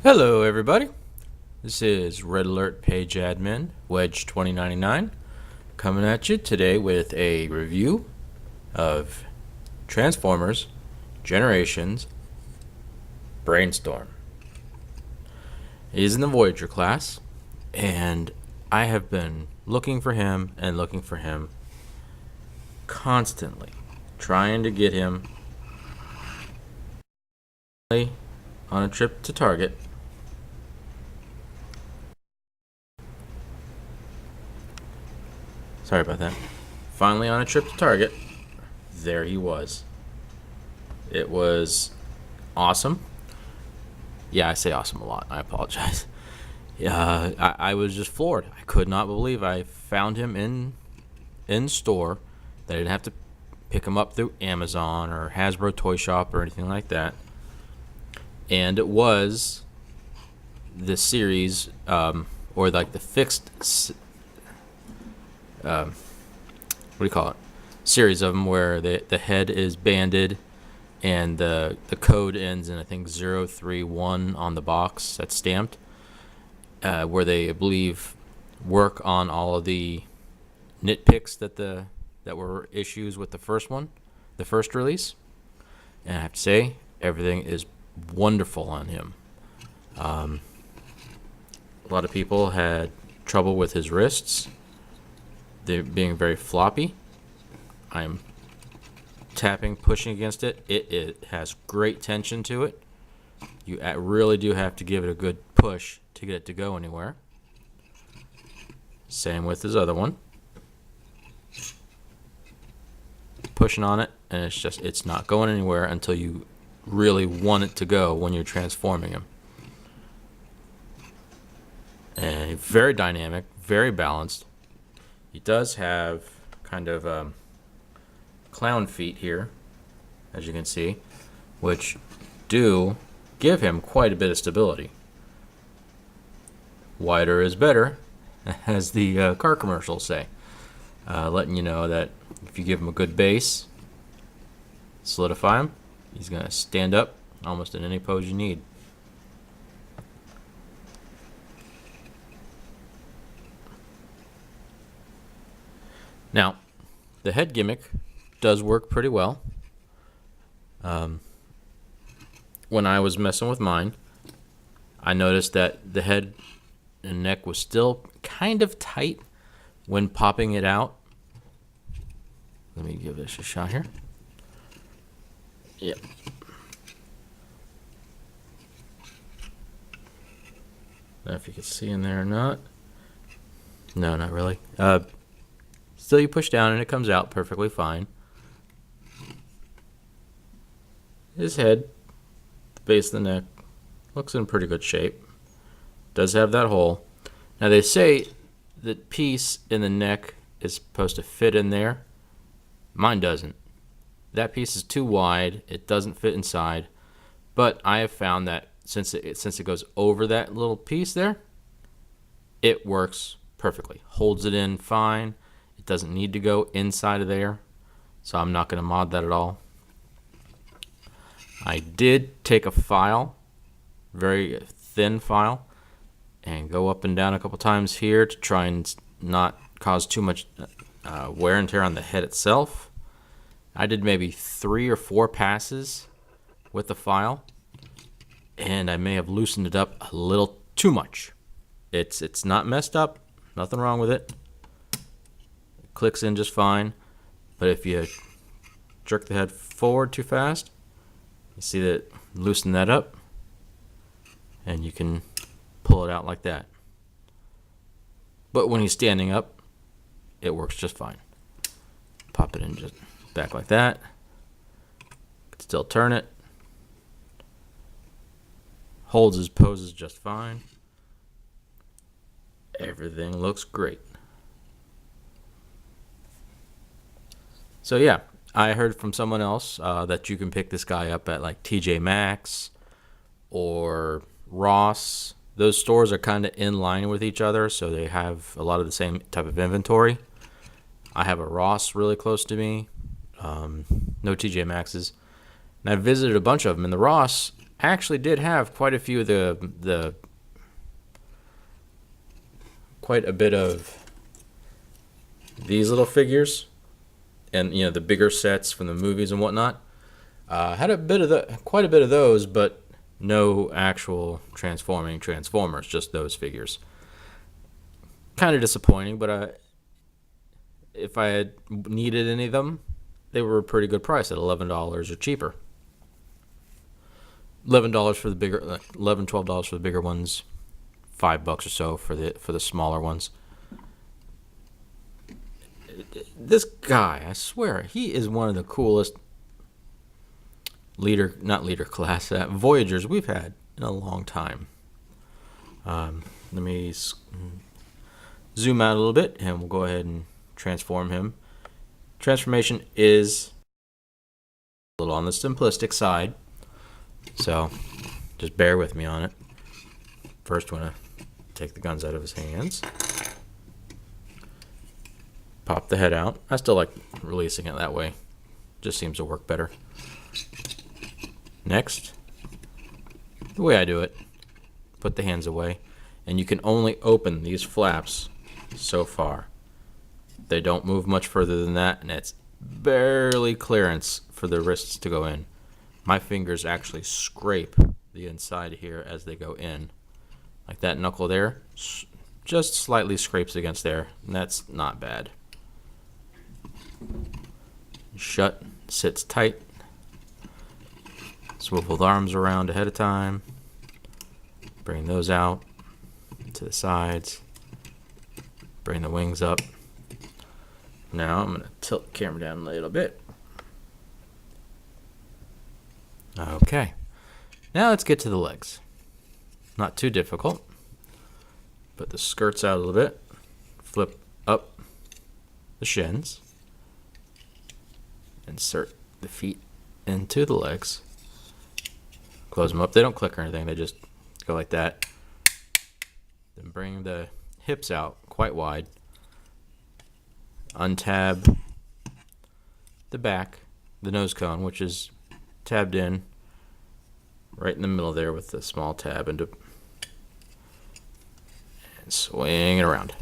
Hello, everybody. This is Red Alert Page Admin Wedge 2099 coming at you today with a review of Transformers Generations Brainstorm. He's in the Voyager class, and I have been looking for him constantly, trying to get him on a trip to Target. Sorry about that. Finally on a trip to Target, there he was. It was awesome. Yeah, I say awesome a lot. I apologize. I was just floored. I could not believe I found him in store. That I didn't have to pick him up through Amazon or Hasbro Toy Shop or anything like that. And it was the series, or like the fixed, what do you call it? Series of them where the head is banded and the code ends in I think 031 on the box that's stamped, where they I believe work on all of the nitpicks that were issues with the first release. And I have to say everything is wonderful on him. A lot of people had trouble with his wrists. They're being very floppy. I'm tapping, pushing against it. It has great tension to it. You really do have to give it a good push to get it to go anywhere. Same with his other one. Pushing on it, and it's not going anywhere until you really want it to go when you're transforming him. And very dynamic, very balanced. He does have kind of clown feet here, as you can see, which do give him quite a bit of stability. Wider is better, as the car commercials say, letting you know that if you give him a good base, solidify him, he's going to stand up almost in any pose you need. Now, the head gimmick does work pretty well. When I was messing with mine, I noticed that the head and neck was still kind of tight when popping it out. Let me give this a shot here. Yep. I don't know if you can see in there or not. No, not really. Still, you push down and it comes out perfectly fine. His head, the base of the neck, looks in pretty good shape. Does have that hole. Now they say the piece in the neck is supposed to fit in there. Mine doesn't. That piece is too wide. It doesn't fit inside. But I have found that since it goes over that little piece there, it works perfectly. Holds it in fine. It doesn't need to go inside of there. So I'm not going to mod that at all. I did take a file, very thin file, and go up and down a couple times here to try and not cause too much wear and tear on the head itself. I did maybe 3 or 4 passes with the file, and I may have loosened it up a little too much. It's not messed up, nothing wrong with it. It clicks in just fine, but if you jerk the head forward too fast, you see that loosen that up, and you can pull it out like that. But when he's standing up, it works just fine. Pop it in just back like that. Could still turn it. Holds his poses just fine. Everything looks great. So yeah, I heard from someone else that you can pick this guy up at like TJ Maxx or Ross. Those stores are kind of in line with each other, so they have a lot of the same type of inventory. I have a Ross really close to me. No TJ Maxx's. And I visited a bunch of them. And the Ross, I actually did have quite a few of the quite a bit of these little figures, and you know, the bigger sets from the movies and whatnot. Had quite a bit of those, but no actual transforming Transformers, just those figures. Kind of disappointing, but if I had needed any of them, they were a pretty good price at $11 or cheaper. $11 for the bigger, $12 for the bigger ones, $5 or so for the smaller ones. This guy, I swear, he is one of the coolest not leader class, Voyagers we've had in a long time. Let me zoom out a little bit, and we'll go ahead and transform him. Transformation is a little on the simplistic side, so just bear with me on it. First, want to take the guns out of his hands. Pop the head out. I still like releasing it that way. Just seems to work better. Next, the way I do it, put the hands away, and you can only open these flaps so far. They don't move much further than that, and it's barely clearance for the wrists to go in. My fingers actually scrape the inside here as they go in. Like that knuckle there, just slightly scrapes against there, and that's not bad. Shut, sits tight. Swivel the arms around ahead of time. Bring those out to the sides. Bring the wings up. Now I'm going to tilt the camera down a little bit. Okay. Now let's get to the legs. Not too difficult. Put the skirts out a little bit. Flip up the shins. Insert the feet into the legs. Close them up. They don't click or anything. They just go like that. Then bring the hips out quite wide. Untab the back, the nose cone, which is tabbed in right in the middle there with the small tab, and swing it around.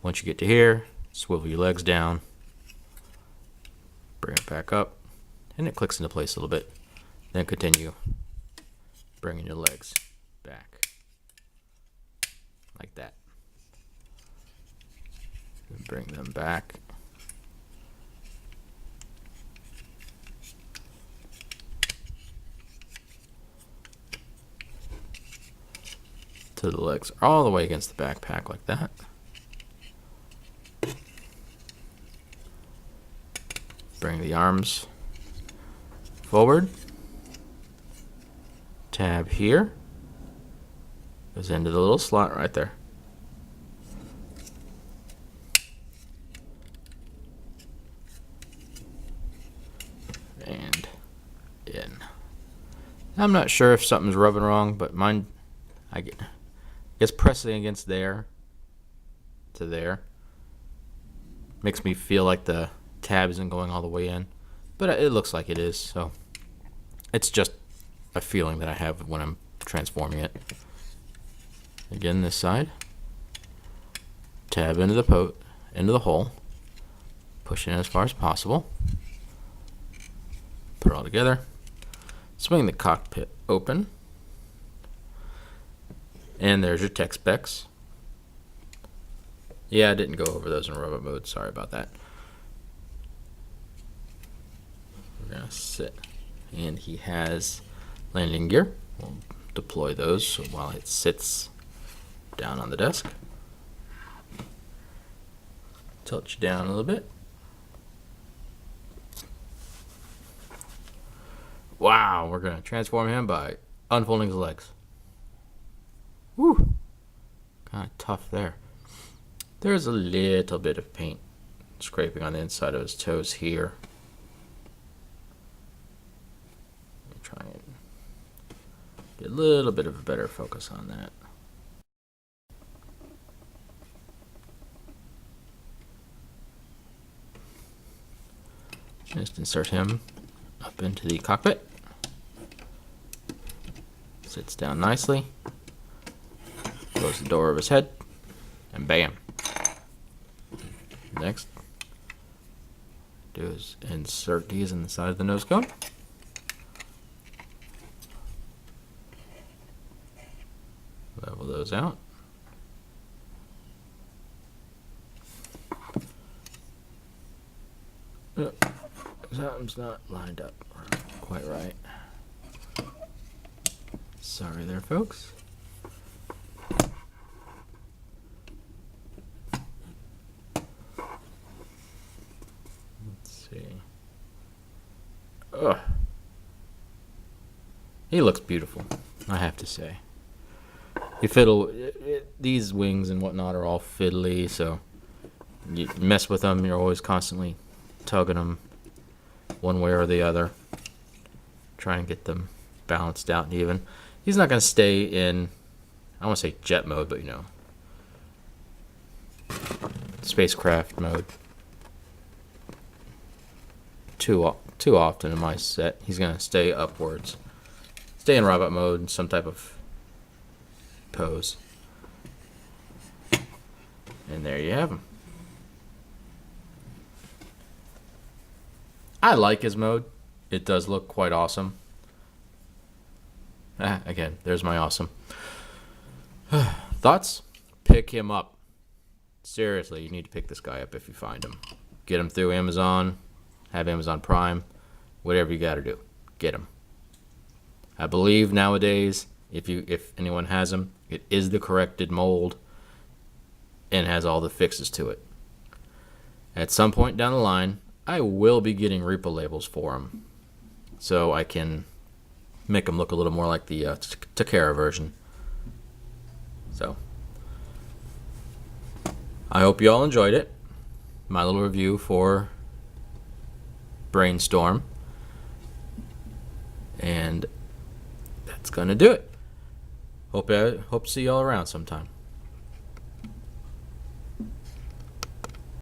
Once you get to here, swivel your legs down, bring it back up, and it clicks into place a little bit. Then continue bringing your legs back like that. And bring them back. Till the legs are all the way against the backpack like that. Bring the arms forward. Tab here. Goes into the little slot right there. And in. I'm not sure if something's rubbing wrong, but mine, I guess pressing against there to there makes me feel like the tab isn't going all the way in, but it looks like it is, so it's just a feeling that I have when I'm transforming it. Again, this side, tab into the hole, push it in as far as possible, put it all together, swing the cockpit open, and there's your tech specs. Yeah, I didn't go over those in robot mode, sorry about that. We're gonna sit, and he has landing gear. We'll deploy those so while it sits down on the desk. Tilt you down a little bit. Wow, we're gonna transform him by unfolding his legs. Woo! Kind of tough there. There's a little bit of paint scraping on the inside of his toes here. Try and get a little bit of a better focus on that. Just insert him up into the cockpit. Sits down nicely. Close the door of his head. And bam. Next, do is insert these in the side of the nose cone. Level those out. Something's not lined up quite right. Sorry there, folks. Let's see. Ugh. He looks beautiful, I have to say. You fiddle, these wings and whatnot are all fiddly, so you mess with them, you're always constantly tugging them one way or the other. Try and get them balanced out and even. He's not going to stay in, I don't want to say jet mode, but you know, spacecraft mode too often in my set. He's going to stay upwards. Stay in robot mode in some type of pose. And there you have him. I like his mode. It does look quite awesome. Again, there's my awesome. Thoughts? Pick him up. Seriously, you need to pick this guy up if you find him. Get him through Amazon. Have Amazon Prime. Whatever you got to do. Get him. I believe nowadays, if anyone has him, it is the corrected mold and has all the fixes to it. At some point down the line, I will be getting repo labels for him, so I can make them look a little more like the Takara version. So, I hope you all enjoyed it. My little review for Brainstorm. And that's gonna do it. Hope to see y'all around sometime.